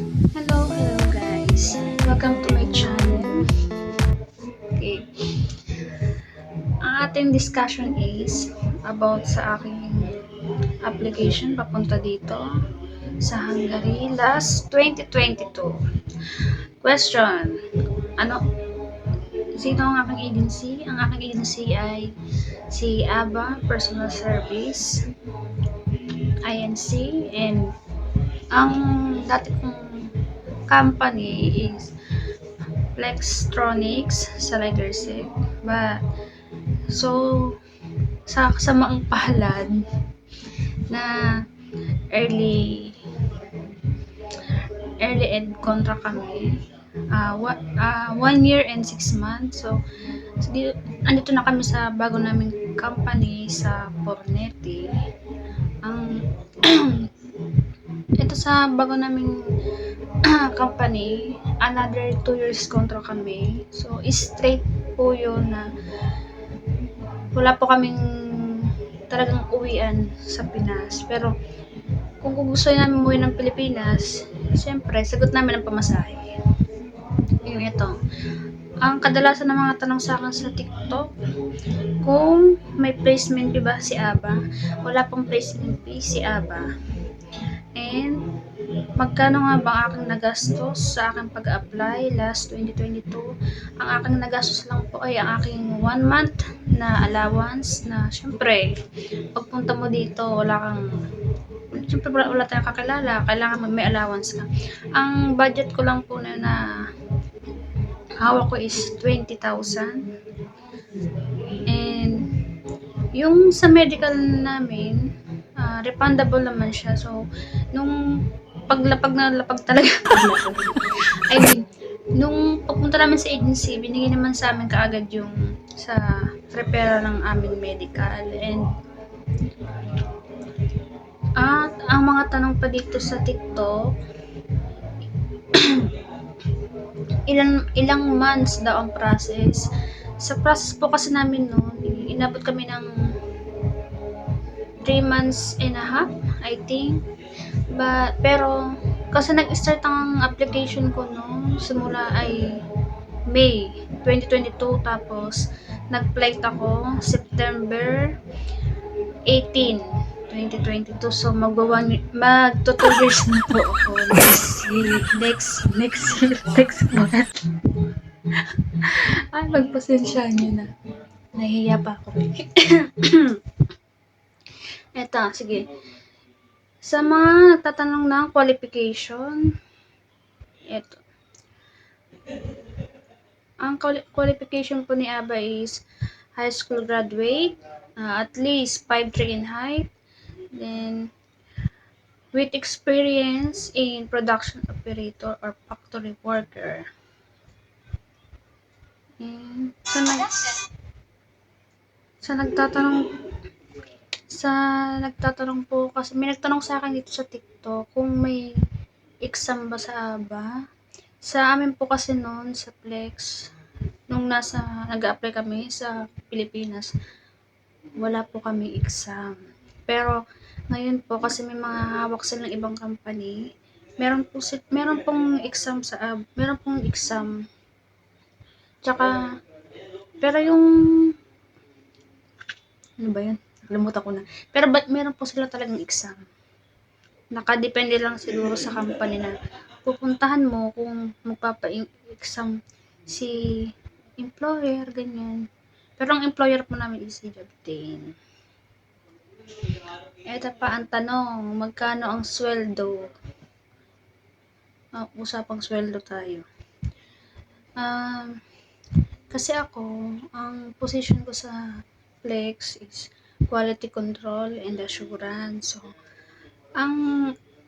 Hello guys. Welcome to my channel. Okay. Ang ating discussion is about sa aking application papunta dito sa Hungary last 2022. Question. Ano? Sino ang aking agency? Ang aking agency ay si ABA Personal Service, INC, and ang dati kong company is Flextronics sa Legacy. But so, sa kasamaang palad na early early end contract kami. 1 year and 6 months. So andito na kami sa bago naming company sa Pornete. Ang ito sa bago naming company, another 2 years contract kami. So straight po yun na wala po kaming talagang uwian sa Pinas. Pero kung gusto namin umuwi ng Pilipinas, siyempre, sagot namin ang pamasahe. Yung ito. Ang kadalasan ng mga tanong sa akin sa TikTok, kung may placement fee ba si Aba? Wala pong placement fee si Aba. And, magkano nga ba ang aking nagastos sa aking pag-apply last 2022? Ang aking nagastos lang po ay ang aking 1 month na allowance na syempre, pagpunta mo dito, syempre wala tayong kakilala, kailangan may allowance ka. Ang budget ko lang po na hawak ko is 20,000. And yung sa medical namin, refundable naman siya. So, nung paglapag na lapag talaga, I mean, nung pagpunta namin sa agency, binigay naman sa amin kaagad yung sa referral ng aming medical. And at ang mga tanong pa dito sa TikTok, ilang months daw ang process. Sa process po kasi namin noon, inabot kami ng 3 months and a half, I think. Pero kasi nag-start ang application ko noon, simula ay May 2022, tapos nag-flight ako September 18, 2022. So magto 2 years na po ako next month. Ay, magpasensya nyo na. Nahihiya pa ako. Eto, sige. Sa mga nagtatanong ng qualification, eto. Ang qualification po ni Aba is high school graduate, at least 5'3" in height, then with experience in production operator or factory worker. And sa nagtatanong po, kasi may nagtanong sa akin dito sa TikTok kung may exam ba sa ABA. Sa amin po kasi noon sa Flex, nung nag-apply kami sa Pilipinas, wala po kami exam. Pero ngayon po, kasi may mga hawak silang ibang company, meron pong exam meron pong exam. Tsaka, pero yung ano ba yun? Nakalimutan ko na. Pero meron po sila talagang exam. Nakadepende lang siguro sa company na pupuntahan mo kung magpapa-exam si employer, ganyan. Pero ang employer po namin is si Jobtain. Eto pa ang tanong, magkano ang sweldo? Usapang sweldo tayo. Kasi ako, ang position ko sa Flex is quality control and assurance. So, ang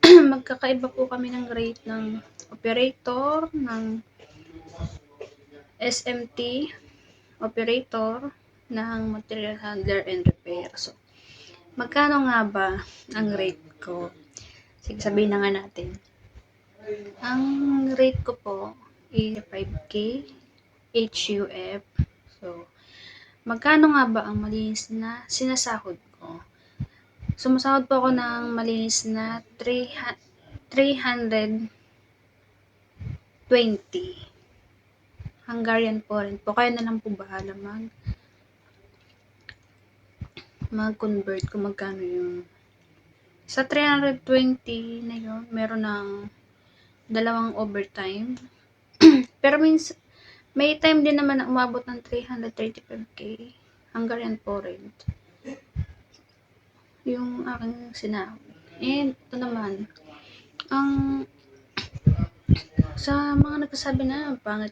magkakaiba po kami ng rate ng operator, ng SMT, operator, ng material handler and repair. So, magkano nga ba ang rate ko? Sige, sabihin na nga natin. Ang rate ko po is 5K HUF. So, magkano nga ba ang malinis na sinasahod ko? Sumasahod po ako ng malinis na 300 20 Hungarian forint po. Kayo na lang po bahala mag-convert kung magkano yung sa 320 na yun, meron ng dalawang overtime. Pero may time din naman na umabot ng 335k Hungarian forint yung aking sinahod. And ito naman, ang sa mga nagsasabi na pangit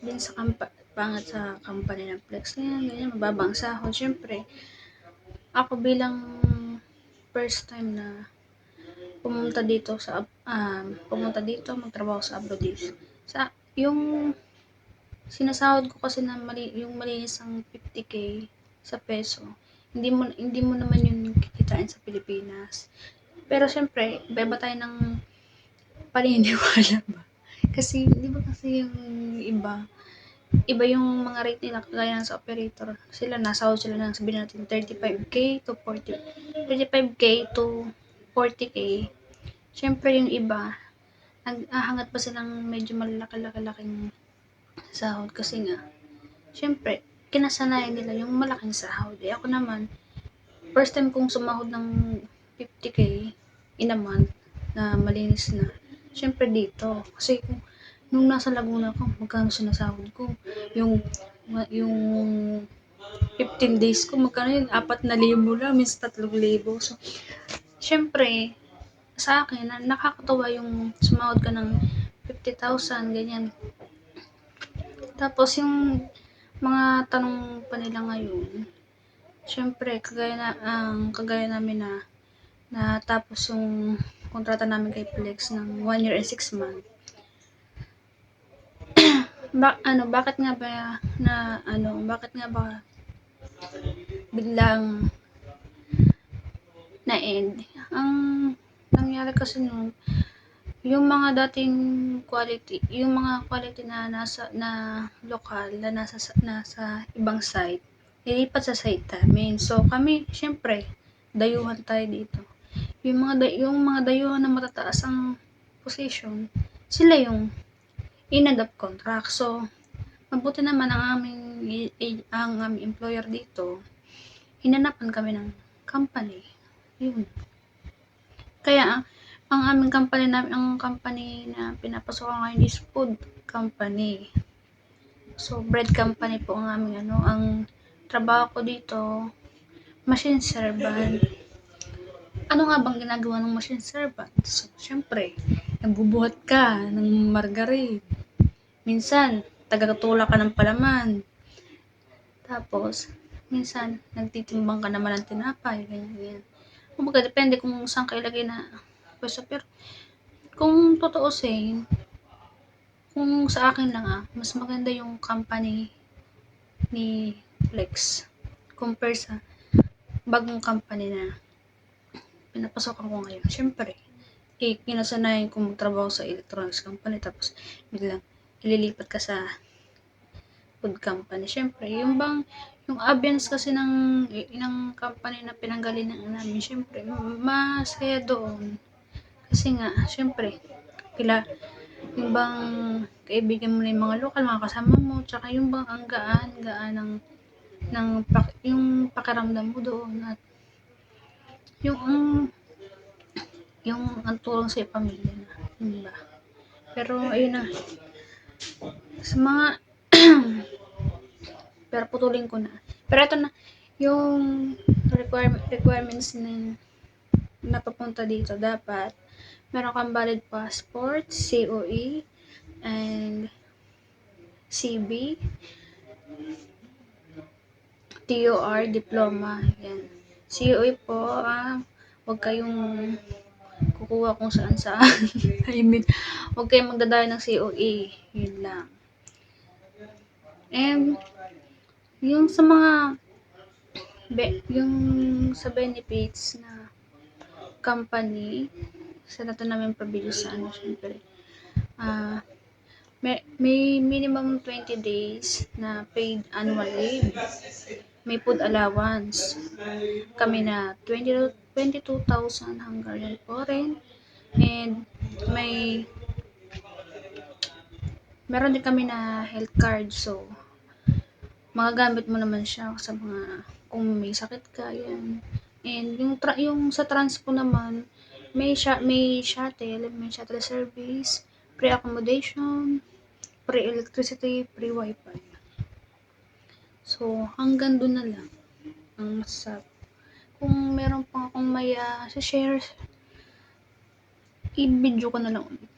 din sa pangit sa company ng Flex na yan, ganyan, mababang sahod. Siyempre, ako bilang first time na pumunta dito magtrabaho sa abroad sa yung sinasahod ko kasi na yung malinis ang 50k sa peso, hindi mo naman yun kikitain sa Pilipinas. Pero syempre iba tayo ng paniniwala ba, kasi di ba kasi yung iba yung mga rate nila, kagaya sa operator, nasahod sila ng sabihin natin 35k to 40k. Syempre yung iba naghahangat pa silang medyo malaki-laking sahod kasi nga syempre kinasanayan nila yung malaking sahod. Ako naman first time kong sumahod ng 50k in a month na malinis na. Syempre dito kasi nung nasa Laguna ako, magkano sinasahod ko? Yung 15 days ko, magkano yun? 4,000 lang, minsan 3,000. So, syempre, sa akin, nakakatawa yung sumahod ka ng 50,000, ganyan. Tapos, yung mga tanong pa nila ngayon, syempre, kagaya namin na natapos yung kontrata namin kay Flex ng 1 year and 6 months. Bakit nga ba biglang na-end? Ang nangyari kasi nun, yung mga dating mga quality na lokal na nasa ibang site, nilipat sa site namin. So kami, syempre, dayuhan tayo dito. Yung mga dayuhan na matataas ang position, sila yung in-adapt contract. So mabuti naman ang aming employer dito, hinanapan kami ng company. Yun. Kaya ang company na pinapasokan ngayon is food company. So bread company po ang aming ang trabaho ko dito, machine servant. Ano nga bang ginagawa ng machine servant? So, syempre, nagbubuhat ka ng margarine. Minsan, tagatulak ka ng palaman. Tapos, minsan, nagtitimbang ka naman ng tinapay, ganyan. Kumbaga, depende kung saan ka ilagay na pwesto. Pero, kung tutuusin, kung sa akin lang mas maganda yung company ni Flex compare sa bagong company na pinapasokan ko ngayon. Syempre, kinasanayan ko magtrabaho sa electronics company, tapos biglang ililipat ka sa food company. Syempre, yung ambience kasi ng company na pinanggalingan namin, syempre, masaya doon. Kasi nga, syempre, yung bang kaibigan mo na yung mga lokal, mga kasama mo, tsaka yung bang ang gaan yung pakiramdam mo doon, at yung ang tulong sa pamilya na, diba? Pero ayun na, sa mga pero putulin ko na. Pero ito na yung requirements na papunta dito. Dapat meron kang valid passport, COE, and CB, TOR, diploma. Yan. COE po, huwag kayong kukuha kung saan. I mean, huwag kayong magdadala ng COE. Yun lang. And, yung sa mga sa benefits na company, sa natin namin pabili sa syempre, may minimum 20 days na paid annual leave, may food allowance, kami na 22,000 Hungarian forint, and may meron din kami na health card. So, magagamit mo naman siya sa mga kung may sakit ka, yan. And yung sa transpo naman, may shuttle service, free accommodation, free electricity, free wifi. So, hanggang doon na lang ang masasabi. Kung meron pa akong may share, i-video ko na lang ulit.